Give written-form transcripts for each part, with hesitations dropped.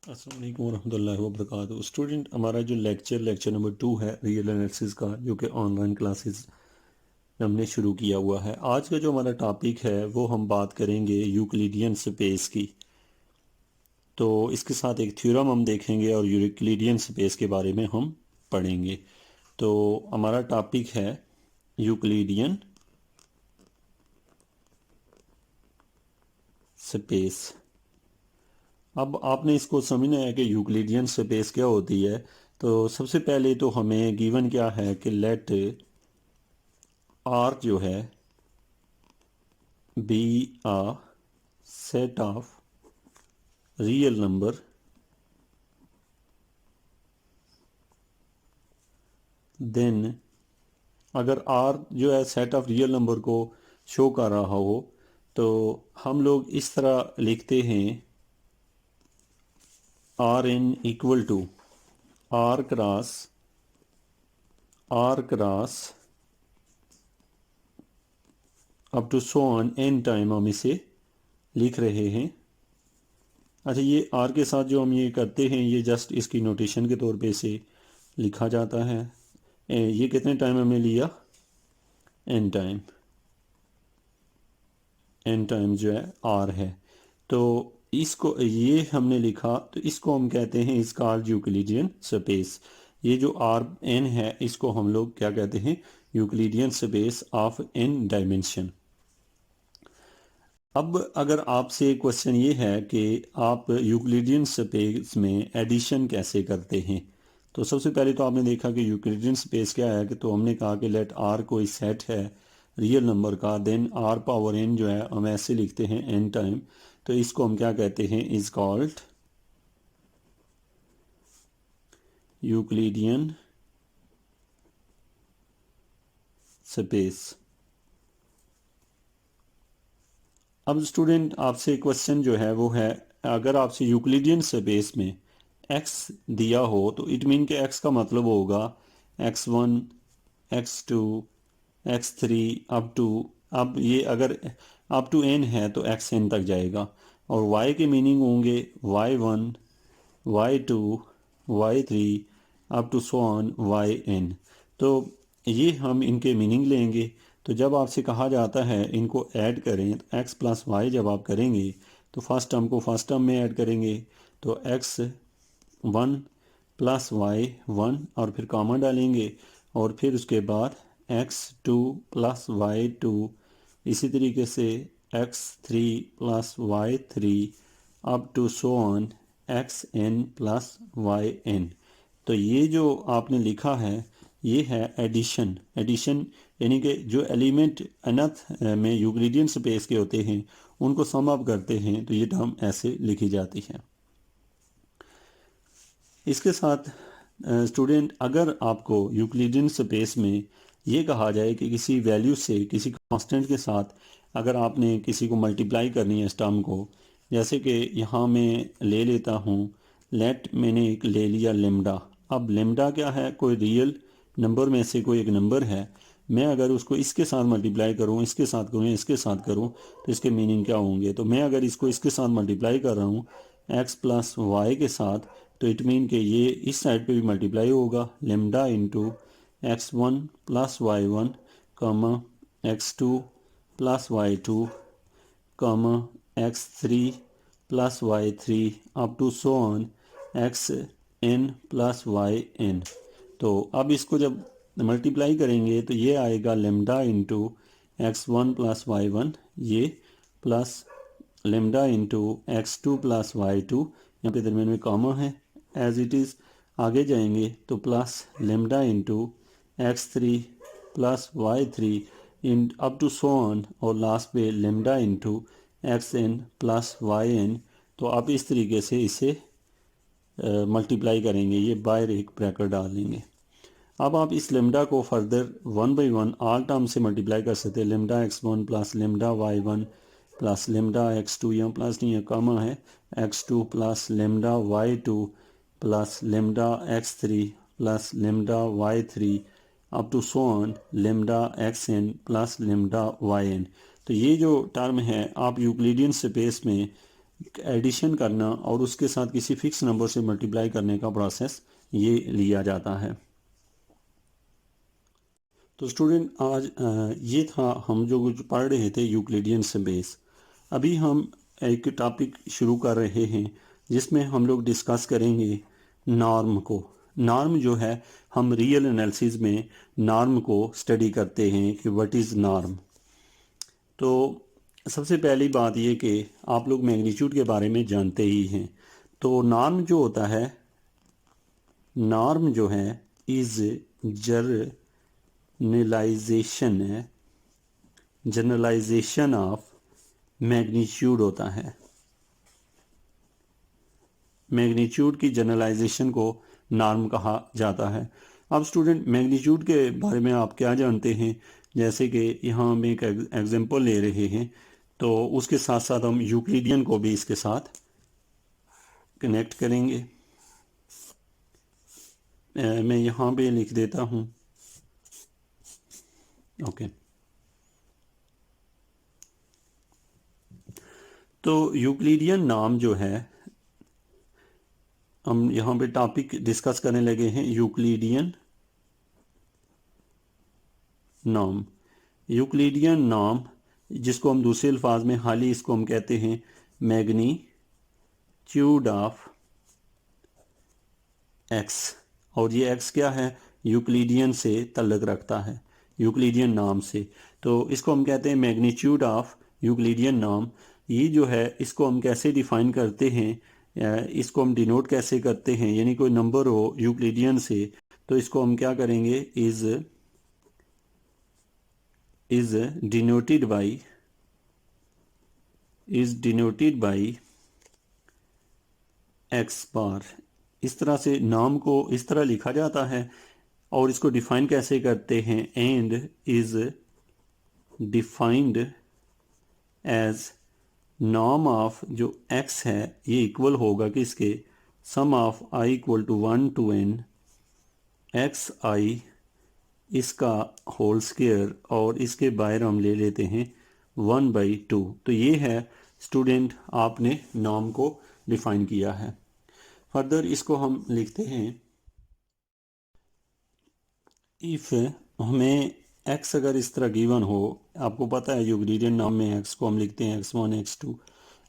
अस्सलाम वालेकुम रहमतुल्लाहि व बरकातुहू। स्टूडेंट, हमारा जो लेक्चर नंबर 2 है रियल एनालिसिस का, जो कि ऑनलाइन क्लासेस हमने शुरू किया हुआ है। आज का जो हमारा टॉपिक है वो हम बात करेंगे यूक्लिडियन स्पेस की। तो इसके साथ एक थ्योरम हम देखेंगे और यूक्लिडियन स्पेस के बारे में हम पढ़ेंगे। तो हमारा टॉपिक है यूक्लिडियन स्पेस। अब आपने इसको समझना है कि यूक्लिडियन स्पेस क्या होती है। तो सबसे पहले तो हमें गिवन क्या है कि लेट आर जो है be a set of real number then, अगर आर जो है सेट ऑफ रियल नंबर को शो कर रहा हो तो हम लोग इस तरह लिखते हैं R n equal to R cross up to so on n time हम इसे लिख रहे हैं। अच्छा, ये आर के साथ जो हम ये करते हैं ये जस्ट इसकी नोटेशन के तौर पे इसे लिखा जाता है। ये कितने टाइम हमने लिया, एन टाइम, एन टाइम जो है आर है। तो इसको ये हमने लिखा तो इसको हम कहते हैं इस कॉल्ड यूक्लिडियन स्पेस। ये जो आर एन है इसको हम लोग क्या कहते हैं, Euclidean space of n dimension. अब अगर आपसे क्वेश्चन ये है कि आप यूक्लिडियन स्पेस में एडिशन कैसे करते हैं, तो सबसे पहले तो आपने देखा कि यूक्लिडियन स्पेस क्या है, कि तो हमने कहा कि लेट आर कोई सेट है रियल नंबर का, देन आर पावर एन जो है हम ऐसे लिखते हैं एन टाइम। तो इसको हम क्या कहते हैं, इज कॉल्ड यूक्लिडियन स्पेस। अब स्टूडेंट आपसे क्वेश्चन जो है वो है, अगर आपसे यूक्लिडियन स्पेस में एक्स दिया हो तो इट मीन के एक्स का मतलब होगा x1, x2, x3 up to, अब ये अगर अप टू n है तो xn तक जाएगा। और y के मीनिंग होंगे y1, y2, y3 up to so on yn। तो ये हम इनके मीनिंग लेंगे। तो जब आपसे कहा जाता है इनको ऐड करें तो x प्लस वाई जब आप करेंगे तो फर्स्ट टर्म को फर्स्ट टर्म में ऐड करेंगे, तो x1 प्लस y1 और फिर कॉमा डालेंगे, और फिर उसके बाद x2 प्लस y2, इसी तरीके से x3 plus y3 up to so on xn plus yn। तो ये जो आपने लिखा है ये है एडिशन। एडिशन यानी कि जो एलिमेंट nth में यूक्लिडियन स्पेस के होते हैं उनको सम अप करते हैं, तो ये टर्म ऐसे लिखी जाती है। इसके साथ स्टूडेंट, अगर आपको यूक्लिडियन स्पेस में ये कहा जाए कि किसी वैल्यू से किसी कांस्टेंट के साथ अगर आपने किसी को मल्टीप्लाई करनी है इस टर्म को, जैसे कि यहाँ मैं ले लेता हूँ, लेट मैंने एक ले लिया लेमडा। अब लेमडा क्या है, कोई रियल नंबर में से कोई एक नंबर है। मैं अगर उसको इसके साथ मल्टीप्लाई करूँ, इसके साथ करूँ, इसके साथ करूँ, तो इसके मीनिंग क्या होंगे। तो मैं अगर इसको इसके साथ मल्टीप्लाई कर रहा हूँ x प्लस वाई के साथ, तो इट मीन कि ये इस साइड पे भी मल्टीप्लाई होगा, lambda into x1 plus y1 comma x2 plus y2 comma x3 plus y3 up to so on xn plus yn। तो अब इसको जब मल्टीप्लाई करेंगे तो ये आएगा lambda into x1 plus y1, ये plus lambda into x2 plus y2, यहाँ पे दरमियान में कॉमा है एज इट इज़। आगे जाएंगे तो plus lambda into x3 plus y3 in up to so on, और लास्ट पे lambda into xn plus yn। तो आप इस तरीके से इसे मल्टीप्लाई करेंगे, ये बाहर एक ब्रैकेट डाल देंगे। अब आप इस लेमडा को further one by one all term से मल्टीप्लाई कर सकते हैं। Lambda x1 plus lambda y1 plus lambda x2, यहाँ प्लस नहीं है कॉमा है, x2 plus lambda y2 plus lambda x3 plus lambda y3 up to so on lambda xn plus lambda yn। तो ये जो टर्म है आप यूक्लिडियन स्पेस में एडिशन करना और उसके साथ किसी फिक्स नंबर से मल्टीप्लाई करने का प्रोसेस ये लिया जाता है। तो स्टूडेंट आज ये था हम जो कुछ पढ़ रहे थे यूक्लिडियन स्पेस। अभी हम एक टॉपिक शुरू कर रहे हैं जिसमें हम लोग डिस्कस करेंगे नॉर्म को। नॉर्म जो है, हम रियल एनालिसिस में नॉर्म को स्टडी करते हैं कि व्हाट इज़ नॉर्म। तो सबसे पहली बात ये कि आप लोग मैग्नीट्यूड के बारे में जानते ही हैं। तो नॉर्म जो होता है, नॉर्म जो है इज़ जनरलाइजेशन ऑफ मैग्नीट्यूड होता है। मैग्नीट्यूड की जनरलाइजेशन को नॉर्म कहा जाता है। अब स्टूडेंट मैग्नीट्यूड के बारे में आप क्या जानते हैं? जैसे कि यहाँ हम एक एग्जांपल ले रहे हैं, तो उसके साथ साथ हम यूक्लिडियन को भी इसके साथ कनेक्ट करेंगे। मैं यहाँ पे लिख देता हूँ, ओके। तो यूक्लिडियन नॉर्म जो है, हम यहाँ पे टॉपिक डिस्कस करने लगे हैं यूक्लिडियन नॉर्म। यूक्लिडियन नॉर्म, जिसको हम दूसरे अल्फाज में हाली इसको हम कहते हैं मैग्नीट्यूड ऑफ एक्स। और ये एक्स क्या है? यूक्लिडियन से तल्लुक़ रखता है, यूक्लिडियन नॉर्म से। तो इसको हम कहते हैं मैग्नीट्यूड ऑफ यूक्लिडियन नॉर्म। ये जो है, इसको हम कैसे डिफ़ाइन करते हैं, इसको हम डिनोट कैसे करते हैं? यानी कोई नंबर हो यूक्लिडियन से, तो इसको हम क्या करेंगे? इज़ डिनोटेड बाई एक्स बार। इस तरह से नाम को इस तरह लिखा जाता है। और इसको डिफाइन कैसे करते हैं? And is defined as norm of जो x है, ये इक्वल होगा कि इसके sum of i equal to 1 to n X I इसका होल स्क्वायर, और इसके बाहर हम ले लेते हैं 1/2। तो ये है स्टूडेंट, आपने नॉर्म को डिफाइन किया है। फर्दर इसको हम लिखते हैं, इफ़ हमें x अगर इस तरह गिवन हो, आपको पता है यूक्लिडियन नॉर्म में x को हम लिखते हैं x1 x2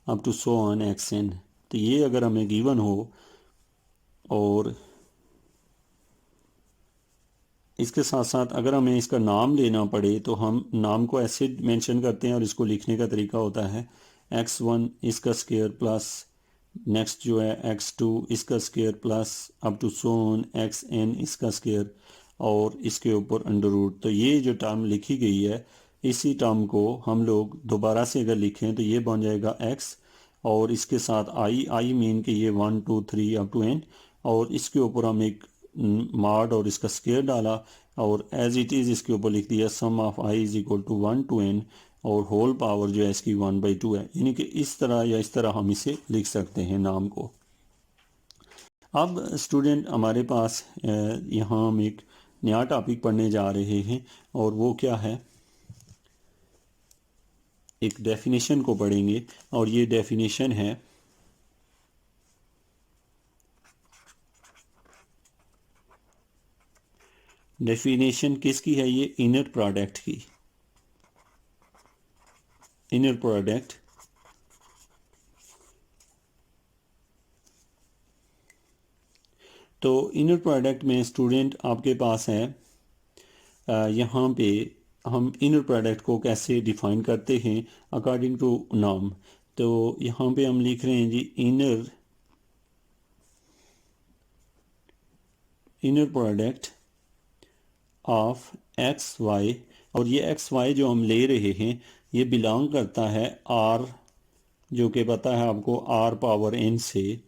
up to so on xn। तो ये अगर हमें गिवन हो और इसके साथ साथ अगर हमें इसका नाम लेना पड़े, तो हम नाम को ऐसे मेंशन करते हैं और इसको लिखने का तरीका होता है x1 इसका स्क्वायर प्लस नेक्स्ट जो है x2 इसका square plus up to so on xn इसका स्क्वायर और इसके ऊपर अंडर रूट। तो ये जो टर्म लिखी गई है, इसी टर्म को हम लोग दोबारा से अगर लिखें तो ये बन जाएगा x, और इसके साथ आई मीन कि ये 1 2 3 अप टू n, और इसके ऊपर हम एक मॉड और इसका स्क्वायर डाला और एज इट इज़ इसके ऊपर लिख दिया sum of i is equal to 1 to n, और होल पावर जो है इसकी 1/2 है। यानी कि इस तरह या इस तरह हम इसे लिख सकते हैं नाम को। अब स्टूडेंट हमारे पास यहाँ हम एक नया टॉपिक पढ़ने जा रहे हैं, और वो क्या है? एक डेफिनेशन को पढ़ेंगे, और ये डेफिनेशन है किसकी है? ये इनर प्रोडक्ट की। इनर प्रोडक्ट तो इनर प्रोडक्ट में स्टूडेंट आपके पास है, यहाँ पे हम इनर प्रोडक्ट को कैसे डिफाइन करते हैं अकॉर्डिंग टू नॉर्म। तो यहाँ पे हम लिख रहे हैं जी inner product of X Y, और ये एक्स वाई जो हम ले रहे हैं ये बिलोंग करता है आर, जो कि पता है आपको आर पावर n से।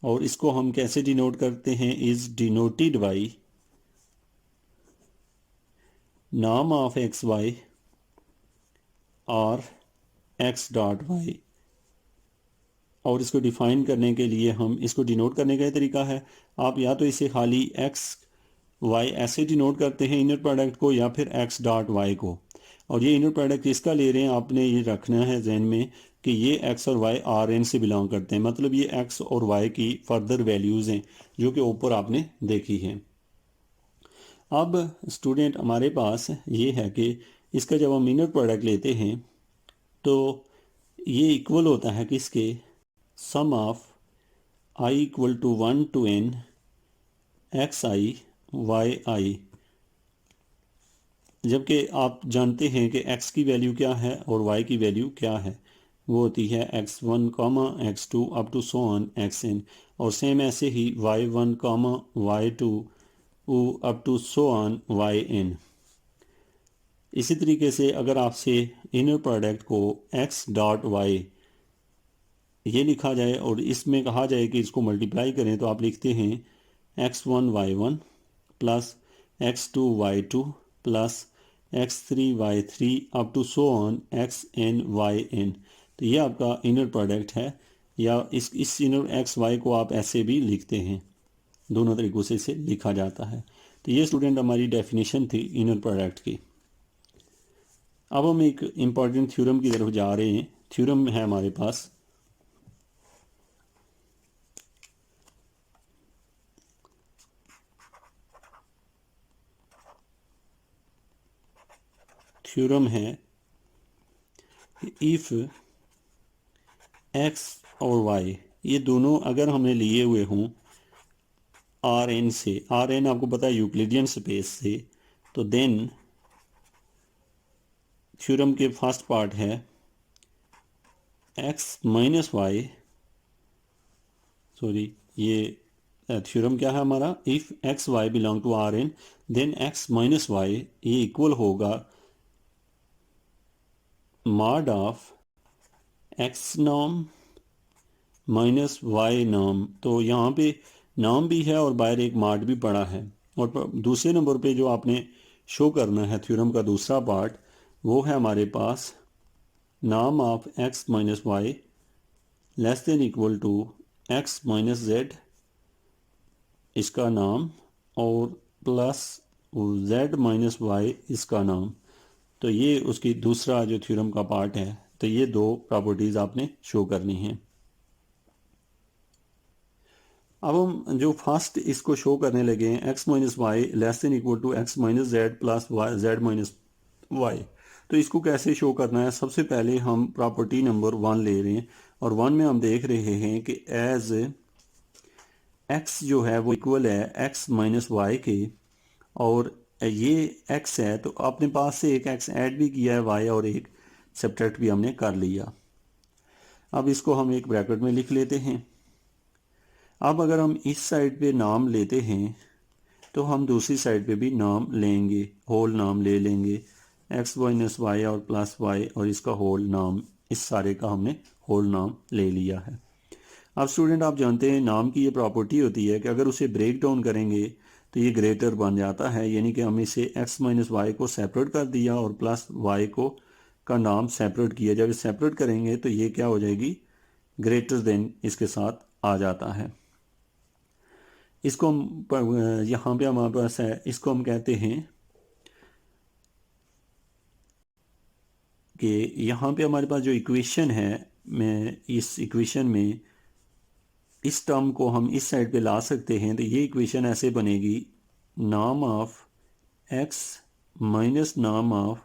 और इसको हम कैसे डिनोट करते हैं? इज डिनोटेड बाई नाम ऑफ एक्स वाई और एक्स डॉट वाई। और इसको डिफाइन करने के लिए हम इसको डिनोट करने का तरीका है, आप या तो इसे खाली एक्स वाई ऐसे डिनोट करते हैं इनर प्रोडक्ट को, या फिर एक्स डॉट वाई को। और ये इनर प्रोडक्ट इसका ले रहे हैं, आपने ये रखना है जहन में कि ये एक्स और वाई आर एन से बिलोंग करते हैं, मतलब ये एक्स और वाई की फर्दर वैल्यूज़ हैं जो कि ऊपर आपने देखी हैं। अब स्टूडेंट हमारे पास ये है कि इसका जब हम इनर प्रोडक्ट लेते हैं तो ये इक्वल होता है किसके, sum of I equal to 1 to n X I Y I, जबकि आप जानते हैं कि x की वैल्यू क्या है और y की वैल्यू क्या है, वो होती है x1 comma x2 up to so on xn, और सेम ऐसे ही y1 comma y2 up to so on yn। इसी तरीके से अगर आपसे इनर प्रोडक्ट को x डॉट वाई ये लिखा जाए और इसमें कहा जाए कि इसको मल्टीप्लाई करें, तो आप लिखते हैं x1 y1 plus x2 y2 plus x3 y3 up to so on xn yn। तो ये आपका इनर प्रोडक्ट है, या इस इनर एक्स वाई को आप ऐसे भी लिखते हैं, दोनों तरीक़ों से इसे लिखा जाता है। तो ये स्टूडेंट हमारी डेफिनेशन थी इनर प्रोडक्ट की। अब हम एक इम्पॉर्टेंट थ्योरम की तरफ जा रहे हैं। थ्योरम है हमारे पास, थ्योरम है इफ़ एक्स और वाई ये दोनों अगर हमने लिए हुए हों आर एन से, आर एन आपको पता है यूक्लिडियन स्पेस से, तो देन थ्योरम के फर्स्ट पार्ट है एक्स माइनस वाई, सॉरी ये थ्योरम क्या है हमारा, if x y belong to R n then x minus y ये इक्वल होगा mod of x norm minus y norm. तो यहाँ पे नाम भी है और बाहर एक मार्ड भी पड़ा है। और दूसरे नंबर पे जो आपने शो करना है थ्योरम का दूसरा पार्ट, वो है हमारे पास नाम of x minus y less than equal to x minus z इसका नाम, और प्लस जेड माइनस वाई इसका नाम। तो ये उसकी दूसरा जो थ्योरम का पार्ट है। तो ये दो प्रॉपर्टीज़ आपने शो करनी है। अब हम जो फर्स्ट इसको शो करने लगे हैं x minus y less than equal to x minus z plus y z minus y, तो इसको कैसे शो करना है। सबसे पहले हम प्रॉपर्टी नंबर 1 ले रहे हैं, और 1 में हम देख रहे हैं कि एज एक्स जो है वो इक्वल है एक्स माइनस वाई के, और ये एक्स है तो अपने पास से एक एक्स ऐड भी किया है वाई, और एक सब्ट्रैक्ट भी हमने कर लिया। अब इसको हम एक ब्रैकेट में लिख लेते हैं। अब अगर हम इस साइड पे नाम लेते हैं तो हम दूसरी साइड पे भी नाम लेंगे, होल नाम ले लेंगे, एक्स माइनस वाई और प्लस वाई, और इसका होल नाम, इस सारे का हमने होल नाम ले लिया है। अब स्टूडेंट आप जानते हैं नाम की ये प्रॉपर्टी होती है कि अगर उसे ब्रेक डाउन करेंगे तो ये ग्रेटर बन जाता है, यानी कि हम इसे एक्स माइनस वाई को सेपरेट कर दिया और प्लस वाई को का नाम सेपरेट किया। जब इसे सेपरेट करेंगे तो ये क्या हो जाएगी, ग्रेटर देन इसके साथ आ जाता है। इसको हम यहाँ पे हमारे पास है, इसको हम कहते हैं कि यहाँ पे हमारे पास जो इक्वेशन है, मैं इस इक्वेशन में इस टर्म को हम इस साइड पे ला सकते हैं। तो ये इक्वेशन ऐसे बनेगी, नाम ऑफ एक्स माइनस नाम of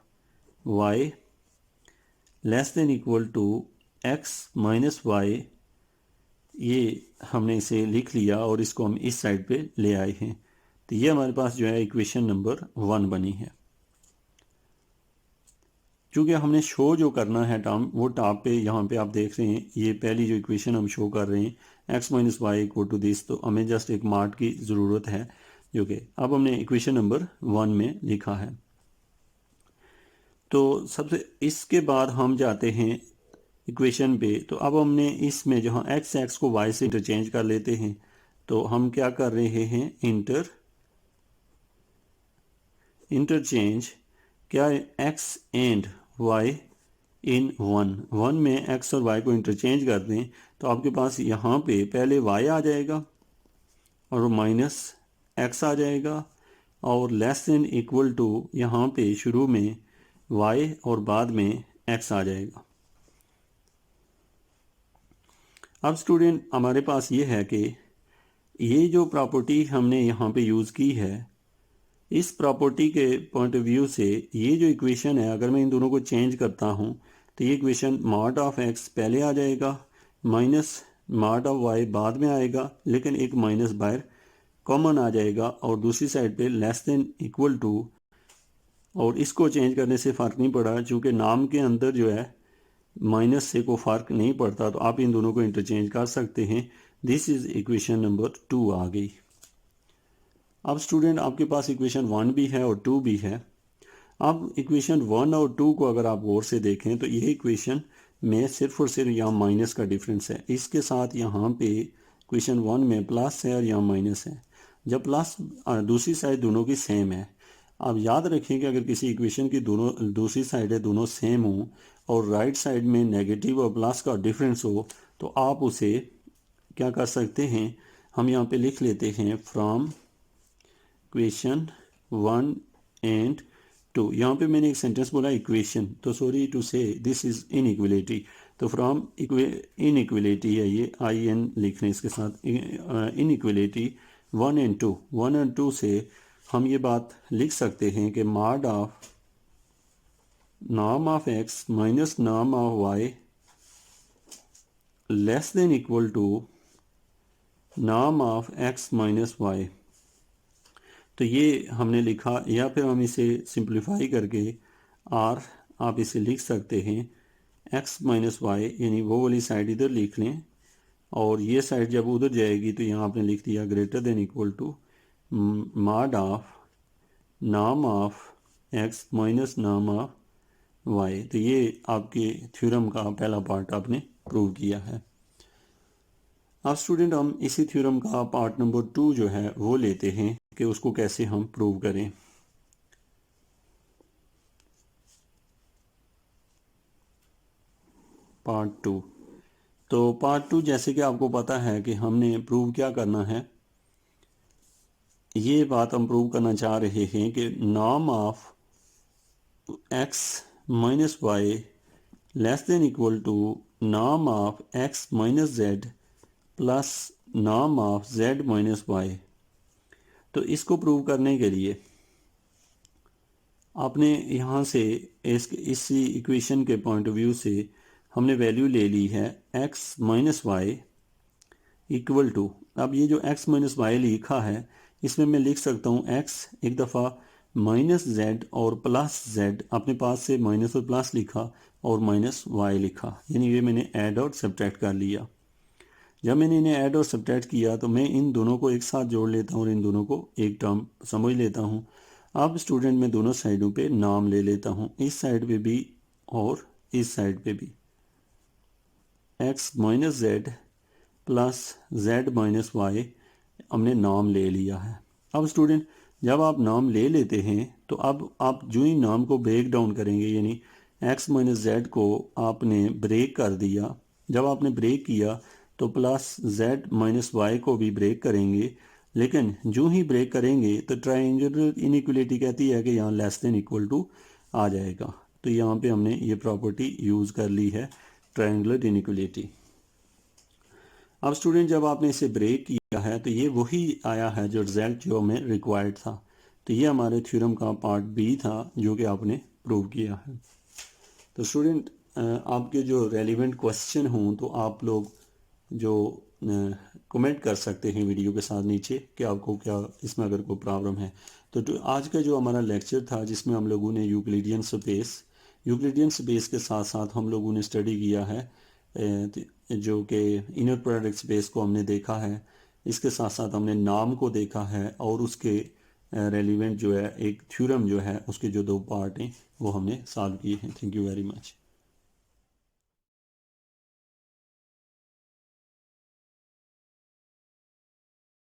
y less than equal to x minus y. ये हमने इसे लिख लिया और इसको हम इस साइड पे ले आए हैं। तो ये हमारे पास जो है इक्वेशन नंबर 1 बनी है। क्योंकि हमने शो जो करना है टर्म वो टॉप पे यहाँ पे आप देख रहे हैं, ये पहली जो इक्वेशन हम शो कर रहे हैं x minus y equal to this, तो हमें जस्ट एक मार्क की ज़रूरत है जो कि अब हमने इक्वेशन नंबर 1 में लिखा है। तो सबसे इसके बाद हम जाते हैं इक्वेशन पे। तो अब हमने इसमें जहाँ एक्स को वाई से इंटरचेंज कर लेते हैं, तो हम क्या कर रहे हैं, इंटरचेंज क्या है, एक्स एंड वाई इन 1 में एक्स और वाई को इंटरचेंज कर दें तो आपके पास यहाँ पे पहले वाई आ जाएगा और माइनस एक्स आ जाएगा, और लेस देन इक्वल टू यहाँ पे शुरू में वाई और बाद में एक्स आ जाएगा। अब स्टूडेंट हमारे पास ये है कि ये जो प्रॉपर्टी हमने यहाँ पे यूज़ की है, इस प्रॉपर्टी के पॉइंट ऑफ व्यू से ये जो इक्वेशन है, अगर मैं इन दोनों को चेंज करता हूँ तो ये इक्वेशन मॉड ऑफ एक्स पहले आ जाएगा, माइनस मॉड ऑफ वाई बाद में आएगा, लेकिन एक माइनस बाहर कॉमन आ जाएगा और दूसरी साइड पे लेस देन इक्वल टू, और इसको चेंज करने से फ़र्क नहीं पड़ा चूँकि नाम के अंदर जो है माइनस से कोई फ़र्क नहीं पड़ता, तो आप इन दोनों को इंटरचेंज कर सकते हैं। दिस इज़ इक्वेशन नंबर 2 आ गई। अब स्टूडेंट आपके पास इक्वेशन 1 भी है और 2 भी है। अब इक्वेशन 1 और 2 को अगर आप गौर से देखें तो ये इक्वेशन में सिर्फ और सिर्फ यहाँ माइनस का डिफरेंस है, इसके साथ यहाँ पे इक्वेशन 1 में प्लस है और यहाँ माइनस है, जब प्लस दूसरी साइड दोनों की सेम है। आप याद रखें कि अगर किसी इक्वेशन की दोनों दूसरी साइड है दोनों सेम हो और राइट साइड में नेगेटिव और प्लस का डिफरेंस हो तो आप उसे क्या कर सकते हैं, हम यहाँ पे लिख लेते हैं फ्रॉम इक्वेशन 1 एंड 2। यहाँ पे मैंने एक सेंटेंस बोला इक्वेशन, तो सॉरी टू से दिस इज इनइक्वलिटी, तो फ्रॉम इनइक्वलिटी है ये, आई एन लिख रहे हैं इसके साथ, इनइक्वलिटी 1 एंड 2, 1 एंड 2 से हम ये बात लिख सकते हैं कि मॉड ऑफ नाम ऑफ एक्स माइनस नाम of y less than equal to नाम ऑफ एक्स माइनस वाई। तो ये हमने लिखा, या फिर हम इसे सिंप्लीफाई करके आर आप इसे लिख सकते हैं एक्स माइनस वाई, यानी वो वाली साइड इधर लिख लें और ये साइड जब उधर जाएगी तो यहाँ आपने लिख दिया greater than equal to mod of नाम ऑफ एक्स माइनस नाम ऑफ वाई। तो ये आपके थ्योरम का पहला पार्ट आपने प्रूव किया है। अब स्टूडेंट हम इसी थ्योरम का पार्ट नंबर 2 जो है वो लेते हैं कि उसको कैसे हम प्रूव करें। पार्ट 2, तो पार्ट 2 जैसे कि आपको पता है कि हमने प्रूव क्या करना है, ये बात हम प्रूव करना चाह रहे हैं कि नाम of x minus y less than equal to नाम of x minus z plus नाम ऑफ जेड माइनस वाई। तो इसको प्रूव करने के लिए आपने यहाँ से इसी इक्वेशन के पॉइंट ऑफ व्यू से हमने वैल्यू ले ली है x minus y equal to, अब ये जो x माइनस वाई लिखा है इसमें मैं लिख सकता हूँ x एक दफ़ा माइनस जेड और प्लस जेड, अपने पास से माइनस और प्लस लिखा और माइनस वाई लिखा, यानी ये मैंने ऐड और सब्ट्रैक्ट कर लिया। जब मैंने इन्हें ऐड और सब्ट्रैक्ट किया तो मैं इन दोनों को एक साथ जोड़ लेता हूँ और इन दोनों को एक टर्म समझ लेता हूँ। अब स्टूडेंट मैं दोनों साइडों पे नाम ले लेता हूँ, इस साइड पे भी और इस साइड पे भी, x minus z plus z minus y हमने नाम ले लिया है। अब स्टूडेंट जब आप नाम ले लेते हैं तो अब आप जो ही नाम को ब्रेक डाउन करेंगे, यानी x माइनस जेड को आपने ब्रेक कर दिया, जब आपने ब्रेक किया तो प्लस जेड माइनस वाई को भी ब्रेक करेंगे, लेकिन जो ही ब्रेक करेंगे तो ट्रायंगुलर इनइक्वलिटी कहती है कि यहाँ लेस देन इक्वल टू आ जाएगा। तो यहाँ पे हमने ये प्रॉपर्टी यूज़ कर ली है ट्रायंगुलर इनइक्वलिटी। अब स्टूडेंट जब आपने इसे ब्रेक किया है तो ये वही आया है जो रिजल्ट जो हमें रिक्वायर्ड था। तो ये हमारे थ्योरम का पार्ट बी था जो कि आपने प्रूव किया है। तो स्टूडेंट आपके जो रेलिवेंट क्वेश्चन हों तो आप लोग जो कमेंट कर सकते हैं वीडियो के साथ नीचे कि आपको क्या इसमें अगर कोई प्रॉब्लम है। तो आज का जो हमारा लेक्चर था जिसमें हम लोगों ने यूक्लिडियन स्पेस के साथ साथ हम लोगों ने स्टडी किया है जो कि इनर प्रोडक्ट स्पेस को हमने देखा है, इसके साथ साथ हमने नाम को देखा है और उसके रेलिवेंट जो है एक थ्योरम जो है उसके जो 2 पार्ट हैं वो हमने सॉल्व किए हैं। Thank you very much.